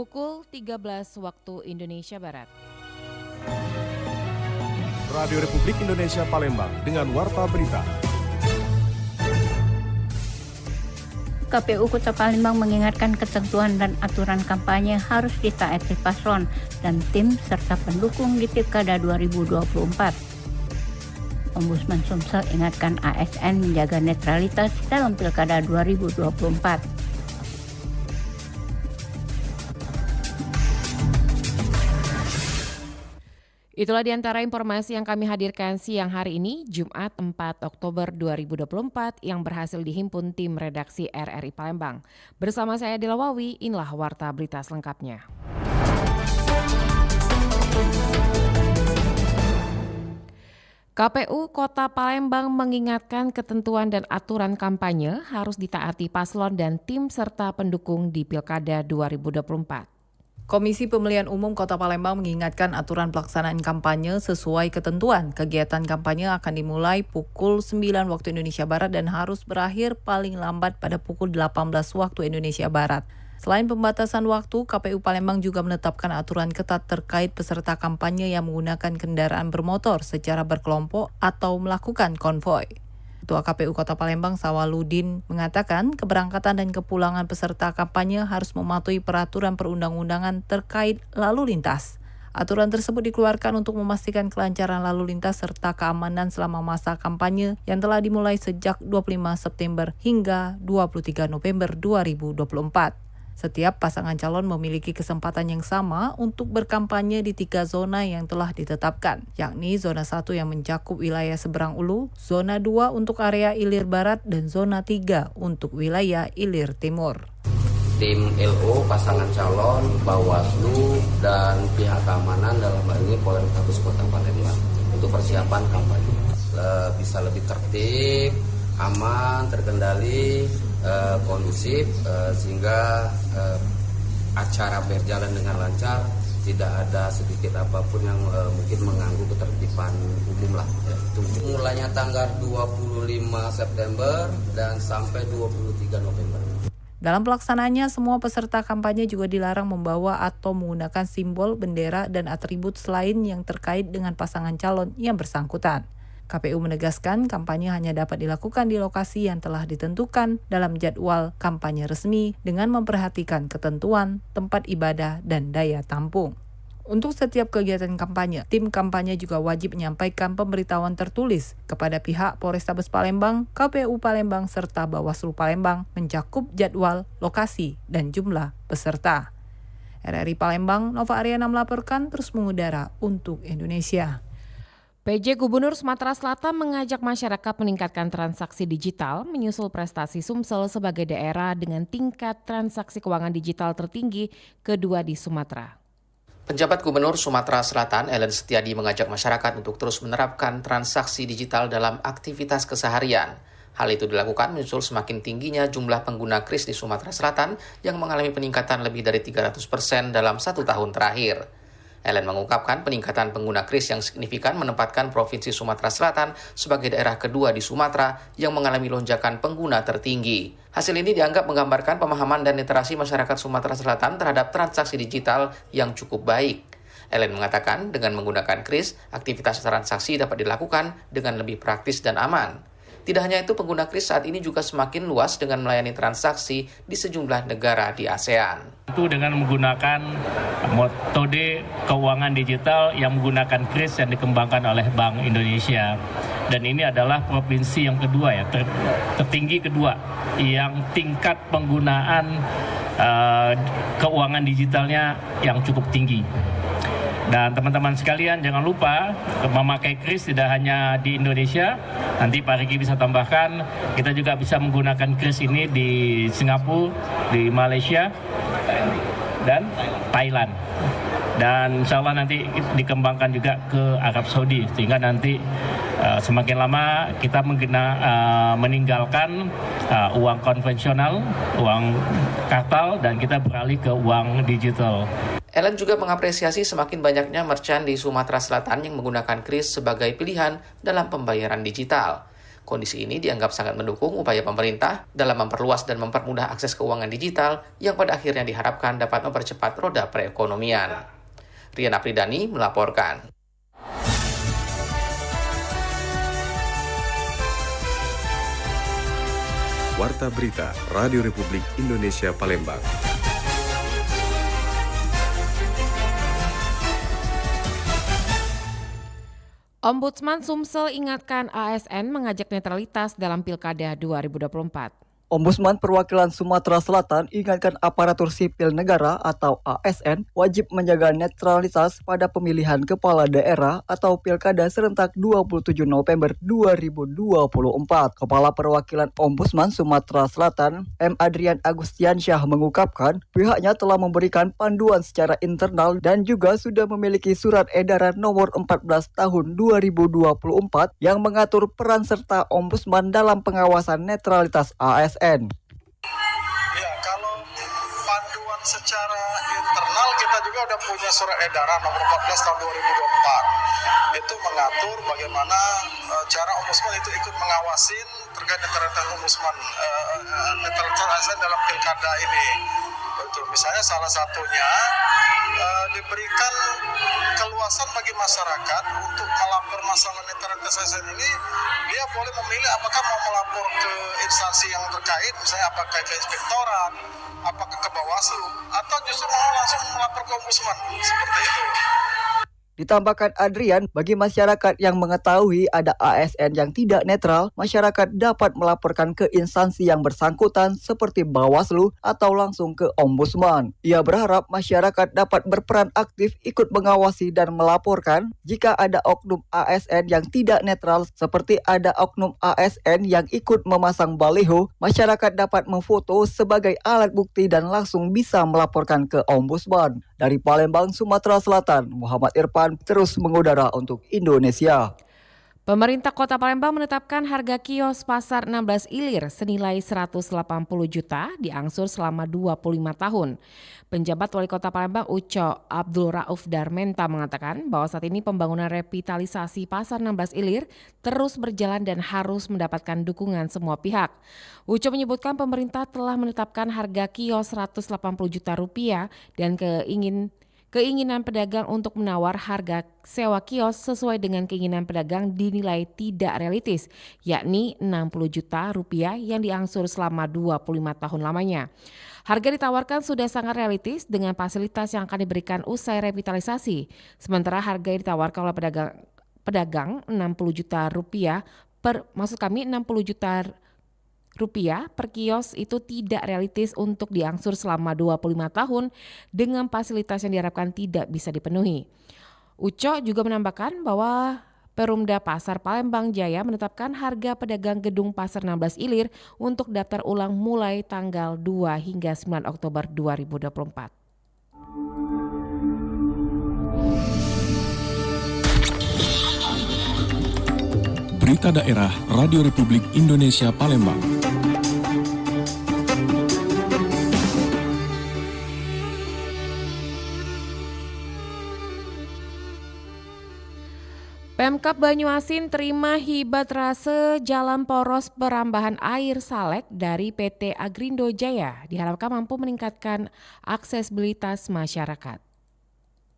Pukul 13 waktu Indonesia Barat. Radio Republik Indonesia Palembang dengan Warta Berita. KPU Kota Palembang mengingatkan ketentuan dan aturan kampanye harus ditaati paslon dan tim serta pendukung di Pilkada 2024. Ombudsman Sumsel ingatkan ASN menjaga netralitas dalam Pilkada 2024. Itulah diantara informasi yang kami hadirkan siang hari ini, Jumat 4 Oktober 2024 yang berhasil dihimpun tim redaksi RRI Palembang. Bersama saya Dila Wawi, inilah Warta Berita selengkapnya. KPU Kota Palembang mengingatkan ketentuan dan aturan kampanye harus ditaati paslon dan tim serta pendukung di Pilkada 2024. Komisi Pemilihan Umum Kota Palembang mengingatkan aturan pelaksanaan kampanye sesuai ketentuan. Kegiatan kampanye akan dimulai pukul 9 waktu Indonesia Barat dan harus berakhir paling lambat pada pukul 18 waktu Indonesia Barat. Selain pembatasan waktu, KPU Palembang juga menetapkan aturan ketat terkait peserta kampanye yang menggunakan kendaraan bermotor secara berkelompok atau melakukan konvoi. Ketua KPU Kota Palembang Sawaludin mengatakan keberangkatan dan kepulangan peserta kampanye harus mematuhi peraturan perundang-undangan terkait lalu lintas. Aturan tersebut dikeluarkan untuk memastikan kelancaran lalu lintas serta keamanan selama masa kampanye yang telah dimulai sejak 25 September hingga 23 November 2024. Setiap pasangan calon memiliki kesempatan yang sama untuk berkampanye di 3 zona yang telah ditetapkan, yakni zona 1 yang mencakup wilayah Seberang Ulu, zona 2 untuk area Ilir Barat, dan zona 3 untuk wilayah Ilir Timur. Tim LO, pasangan calon, Bawaslu, dan pihak keamanan dalam hal ini Polrestabes Kota Palembang untuk persiapan kampanye. Bisa lebih tertib, aman, terkendali, kondusif, sehingga acara berjalan dengan lancar, tidak ada sedikit apapun yang mungkin mengganggu ketertiban umum lah. Mulainya tanggal 25 September dan sampai 23 November. Dalam pelaksanaannya, semua peserta kampanye juga dilarang membawa atau menggunakan simbol, bendera, dan atribut selain yang terkait dengan pasangan calon yang bersangkutan. KPU menegaskan kampanye hanya dapat dilakukan di lokasi yang telah ditentukan dalam jadwal kampanye resmi dengan memperhatikan ketentuan, tempat ibadah, dan daya tampung. Untuk setiap kegiatan kampanye, tim kampanye juga wajib menyampaikan pemberitahuan tertulis kepada pihak Polrestabes Palembang, KPU Palembang, serta Bawaslu Palembang mencakup jadwal, lokasi, dan jumlah peserta. RRI Palembang, Nova Ariana melaporkan terus mengudara untuk Indonesia. PJ Gubernur Sumatera Selatan mengajak masyarakat meningkatkan transaksi digital menyusul prestasi Sumsel sebagai daerah dengan tingkat transaksi keuangan digital tertinggi kedua di Sumatera. Penjabat Gubernur Sumatera Selatan, Ellen Setiadi, mengajak masyarakat untuk terus menerapkan transaksi digital dalam aktivitas keseharian. Hal itu dilakukan menyusul semakin tingginya jumlah pengguna KRIS di Sumatera Selatan yang mengalami peningkatan lebih dari 300% dalam 1 tahun terakhir. Ellen mengungkapkan peningkatan pengguna KRIS yang signifikan menempatkan Provinsi Sumatera Selatan sebagai daerah kedua di Sumatera yang mengalami lonjakan pengguna tertinggi. Hasil ini dianggap menggambarkan pemahaman dan literasi masyarakat Sumatera Selatan terhadap transaksi digital yang cukup baik. Ellen mengatakan dengan menggunakan KRIS, aktivitas transaksi dapat dilakukan dengan lebih praktis dan aman. Tidak hanya itu, pengguna KRIS saat ini juga semakin luas dengan melayani transaksi di sejumlah negara di ASEAN. Itu dengan menggunakan metode keuangan digital yang menggunakan KRIS yang dikembangkan oleh Bank Indonesia. Dan ini adalah provinsi yang kedua tertinggi kedua yang tingkat penggunaan keuangan digitalnya yang cukup tinggi. Dan teman-teman sekalian jangan lupa memakai KRIS tidak hanya di Indonesia, nanti Pak Riki bisa tambahkan kita juga bisa menggunakan KRIS ini di Singapura, di Malaysia, dan Thailand. Dan insya Allah nanti dikembangkan juga ke Arab Saudi sehingga nanti semakin lama kita meninggalkan uang konvensional, uang kartal, dan kita beralih ke uang digital. Ellen juga mengapresiasi semakin banyaknya merchant di Sumatera Selatan yang menggunakan KRIS sebagai pilihan dalam pembayaran digital. Kondisi ini dianggap sangat mendukung upaya pemerintah dalam memperluas dan mempermudah akses keuangan digital yang pada akhirnya diharapkan dapat mempercepat roda perekonomian. Rian Apridani melaporkan. Warta Berita Radio Republik Indonesia Palembang. Ombudsman Sumsel ingatkan ASN mengajak netralitas dalam Pilkada 2024. Ombudsman Perwakilan Sumatera Selatan ingatkan aparatur sipil negara atau ASN wajib menjaga netralitas pada pemilihan kepala daerah atau Pilkada serentak 27 November 2024. Kepala Perwakilan Ombudsman Sumatera Selatan, M. Adrian Agustiansyah mengungkapkan pihaknya telah memberikan panduan secara internal dan juga sudah memiliki surat edaran nomor 14 tahun 2024 yang mengatur peran serta Ombudsman dalam pengawasan netralitas ASN. Ya, kalau panduan secara internal kita juga udah punya surat edaran nomor 14 tahun 2024. Itu mengatur bagaimana cara ombudsman itu ikut mengawasin terkait netralitas ombudsman, netralitas ASN dalam pilkada ini. Betul. Misalnya salah satunya diberikan keluasan bagi masyarakat untuk melapor masalah netralitas ASN ini. Dia boleh memilih apakah mau melapor ke instansi yang terkait, misalnya apakah ke inspektorat, apakah ke Bawaslu, atau justru mau langsung melapor ke ombudsman, seperti itu. Ditambahkan Adrian, bagi masyarakat yang mengetahui ada ASN yang tidak netral, masyarakat dapat melaporkan ke instansi yang bersangkutan seperti Bawaslu atau langsung ke Ombudsman. Ia berharap masyarakat dapat berperan aktif ikut mengawasi dan melaporkan jika ada oknum ASN yang tidak netral seperti ada oknum ASN yang ikut memasang baliho, masyarakat dapat memfoto sebagai alat bukti dan langsung bisa melaporkan ke Ombudsman. Dari Palembang, Sumatera Selatan, Muhammad Irfan terus mengudara untuk Indonesia. Pemerintah Kota Palembang menetapkan harga kios pasar 16 Ilir senilai 180 juta diangsur selama 25 tahun. Penjabat Wali Kota Palembang Uco Abdul Rauf Darmenta mengatakan bahwa saat ini pembangunan revitalisasi pasar 16 Ilir terus berjalan dan harus mendapatkan dukungan semua pihak. Uco menyebutkan pemerintah telah menetapkan harga kios 180 juta rupiah dan keinginan pedagang untuk menawar harga sewa kios sesuai dengan keinginan pedagang dinilai tidak realistis, yakni 60 juta rupiah yang diangsur selama 25 tahun lamanya. Harga ditawarkan sudah sangat realistis dengan fasilitas yang akan diberikan usai revitalisasi. Sementara harga yang ditawarkan oleh pedagang 60 juta rupiah per kios itu tidak realistis untuk diangsur selama 25 tahun dengan fasilitas yang diharapkan tidak bisa dipenuhi. Uco juga menambahkan bahwa Perumda Pasar Palembang Jaya menetapkan harga pedagang gedung Pasar 16 Ilir untuk daftar ulang mulai tanggal 2 hingga 9 Oktober 2024. Berita Daerah Radio Republik Indonesia Palembang. Pemkab Banyuasin terima hibatrase jalan poros perambahan air Salek dari PT Agrindo Jaya. Diharapkan mampu meningkatkan aksesibilitas masyarakat.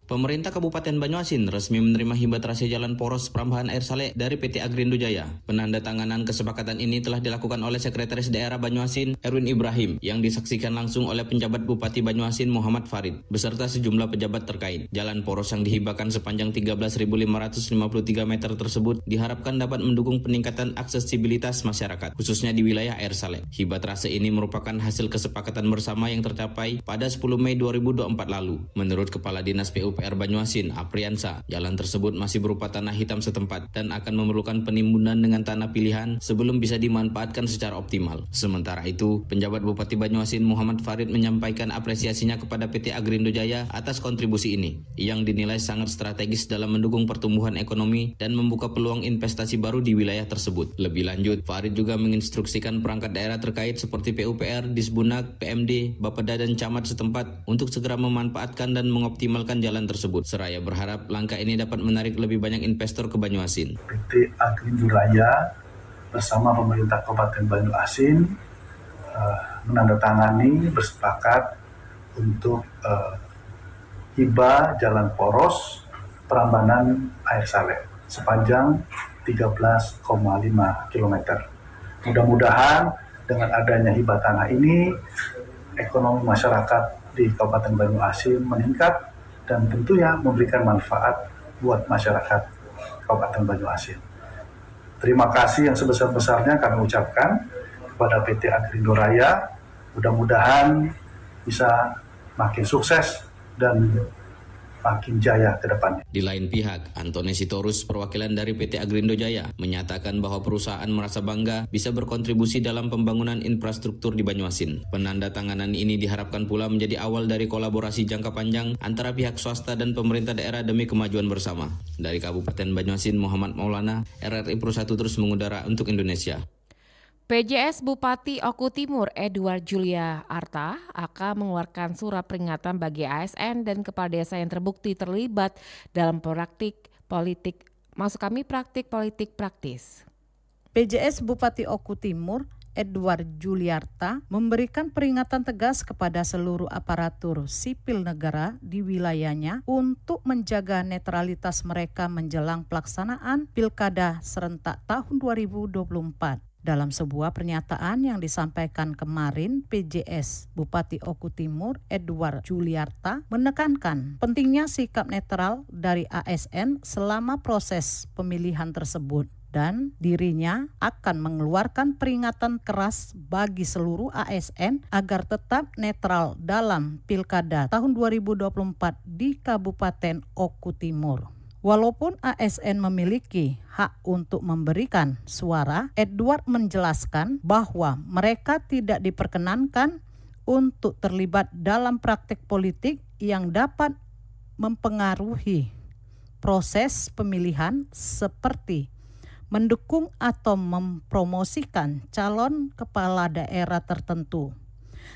Pemerintah Kabupaten Banyuasin resmi menerima hibatrase jalan poros perambahan air Salek dari PT Agrindo Jaya. Penandatanganan kesepakatan ini telah dilakukan oleh Sekretaris Daerah Banyuasin Erwin Ibrahim yang disaksikan langsung oleh penjabat Bupati Banyuasin Muhammad Farid beserta sejumlah pejabat terkait. Jalan poros yang dihibahkan sepanjang 13.553 meter tersebut diharapkan dapat mendukung peningkatan aksesibilitas masyarakat khususnya di wilayah air Salek. Hibatrase ini merupakan hasil kesepakatan bersama yang tercapai pada 10 Mei 2024 lalu. Menurut Kepala Dinas PUPR Banyuasin, Apriansa, jalan tersebut masih berupa tanah hitam setempat dan akan memerlukan penimbunan dengan tanah pilihan sebelum bisa dimanfaatkan secara optimal. Sementara itu, penjabat Bupati Banyuasin Muhammad Farid menyampaikan apresiasinya kepada PT Agrindo Jaya atas kontribusi ini, yang dinilai sangat strategis dalam mendukung pertumbuhan ekonomi dan membuka peluang investasi baru di wilayah tersebut. Lebih lanjut, Farid juga menginstruksikan perangkat daerah terkait seperti PUPR, Disbunak, PMD, Bapeda dan Camat setempat untuk segera memanfaatkan dan mengoptimalkan jalan tersebut. Seraya berharap langkah ini dapat menarik lebih banyak investor ke Banyuasin. PT Agrindo Jaya bersama pemerintah Kabupaten Banyuasin menandatangani bersepakat untuk hibah jalan poros Prambanan Air Saleh sepanjang 13,5 km. Mudah-mudahan dengan adanya hibah tanah ini, ekonomi masyarakat di Kabupaten Banyuasin meningkat dan tentunya memberikan manfaat buat masyarakat Kabupaten Banyuasin. Terima kasih yang sebesar-besarnya kami ucapkan kepada PT Agrindo Raya. Mudah-mudahan bisa makin sukses dan makin jaya ke depannya. Di lain pihak, Antoni Sitorus, perwakilan dari PT Agrindo Jaya, menyatakan bahwa perusahaan merasa bangga bisa berkontribusi dalam pembangunan infrastruktur di Banyuasin. Penandatanganan ini diharapkan pula menjadi awal dari kolaborasi jangka panjang antara pihak swasta dan pemerintah daerah demi kemajuan bersama. Dari Kabupaten Banyuasin, Muhammad Maulana, RRI Pro 1 terus mengudara untuk Indonesia. PJS Bupati Oku Timur Edward Julia Arta akan mengeluarkan surat peringatan bagi ASN dan kepala desa yang terbukti terlibat dalam praktik politik praktis. PJS Bupati Oku Timur Edward Juliarta memberikan peringatan tegas kepada seluruh aparatur sipil negara di wilayahnya untuk menjaga netralitas mereka menjelang pelaksanaan Pilkada serentak tahun 2024. Dalam sebuah pernyataan yang disampaikan kemarin, PJS Bupati Oku Timur Edward Juliarta menekankan pentingnya sikap netral dari ASN selama proses pemilihan tersebut dan dirinya akan mengeluarkan peringatan keras bagi seluruh ASN agar tetap netral dalam Pilkada tahun 2024 di Kabupaten Oku Timur. Walaupun ASN memiliki hak untuk memberikan suara, Edward menjelaskan bahwa mereka tidak diperkenankan untuk terlibat dalam praktik politik yang dapat mempengaruhi proses pemilihan seperti mendukung atau mempromosikan calon kepala daerah tertentu.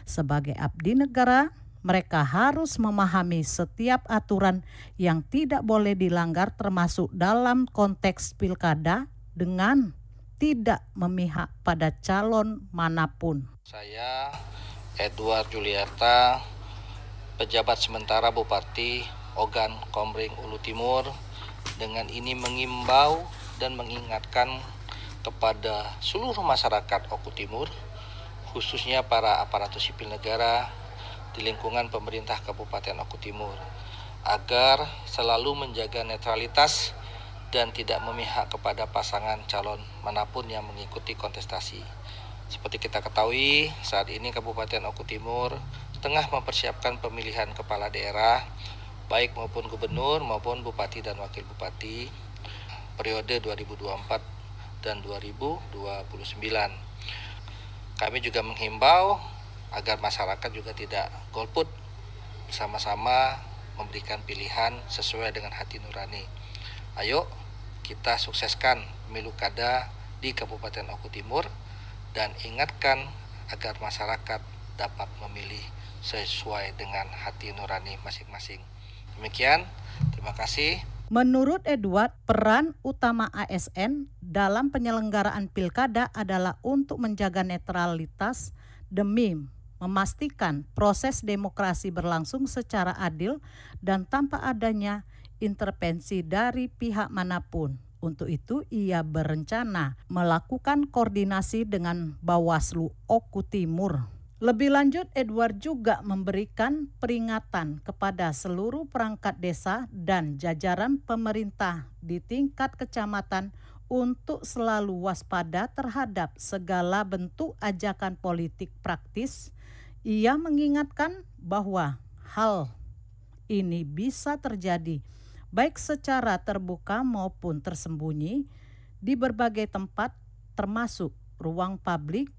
Sebagai abdi negara, mereka harus memahami setiap aturan yang tidak boleh dilanggar termasuk dalam konteks pilkada dengan tidak memihak pada calon manapun. Saya Edward Juliarta, pejabat sementara Bupati Ogan Komering Ulu Timur, dengan ini mengimbau dan mengingatkan kepada seluruh masyarakat Oku Timur, khususnya para aparatur sipil negara di lingkungan pemerintah Kabupaten Oku Timur, agar selalu menjaga netralitas dan tidak memihak kepada pasangan calon manapun yang mengikuti kontestasi. Seperti kita ketahui, saat ini Kabupaten Oku Timur tengah mempersiapkan pemilihan kepala daerah, baik maupun gubernur maupun bupati dan wakil bupati, periode 2024 dan 2029. Kami juga menghimbau agar masyarakat juga tidak golput, bersama-sama memberikan pilihan sesuai dengan hati nurani. Ayo kita sukseskan pemilu kada di Kabupaten Oku Timur dan ingatkan agar masyarakat dapat memilih sesuai dengan hati nurani masing-masing. Demikian, terima kasih. Menurut Edward, peran utama ASN dalam penyelenggaraan pilkada adalah untuk menjaga netralitas demi memastikan proses demokrasi berlangsung secara adil dan tanpa adanya intervensi dari pihak manapun. Untuk itu, ia berencana melakukan koordinasi dengan Bawaslu Oku Timur. Lebih lanjut, Edward juga memberikan peringatan kepada seluruh perangkat desa dan jajaran pemerintah di tingkat kecamatan untuk selalu waspada terhadap segala bentuk ajakan politik praktis. Ia mengingatkan bahwa hal ini bisa terjadi baik secara terbuka maupun tersembunyi di berbagai tempat, termasuk ruang publik,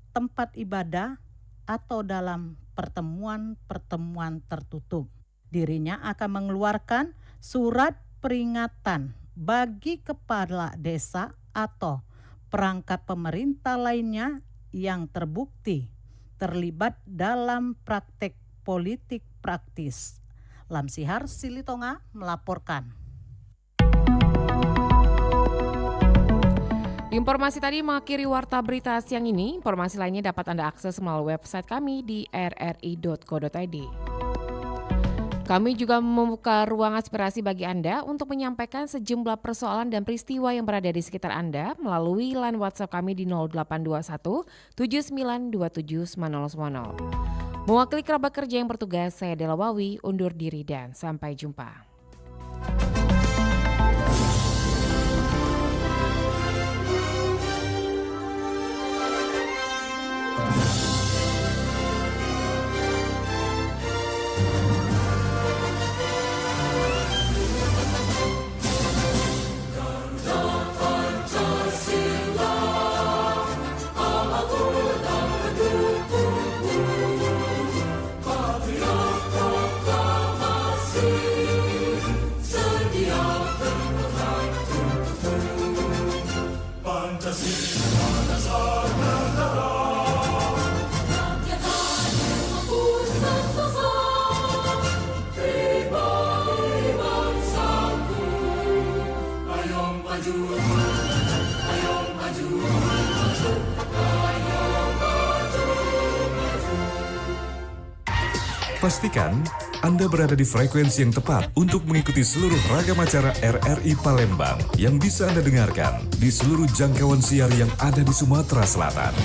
tempat ibadah, atau dalam pertemuan-pertemuan tertutup. Dirinya akan mengeluarkan surat peringatan bagi kepala desa atau perangkat pemerintah lainnya yang terbukti terlibat dalam praktek politik praktis. Lamsihar Silitonga melaporkan. Informasi tadi mengakhiri Warta Berita siang ini. Informasi lainnya dapat Anda akses melalui website kami di rri.co.id. Kami juga membuka ruang aspirasi bagi Anda untuk menyampaikan sejumlah persoalan dan peristiwa yang berada di sekitar Anda melalui line WhatsApp kami di 0821 7927 9010. Mewakili kerabat kerja yang bertugas, saya Dela Wawi undur diri dan sampai jumpa. Pastikan Anda berada di frekuensi yang tepat untuk mengikuti seluruh ragam acara RRI Palembang yang bisa Anda dengarkan di seluruh jangkauan siar yang ada di Sumatera Selatan.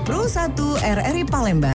Pro 1 RRI Palembang.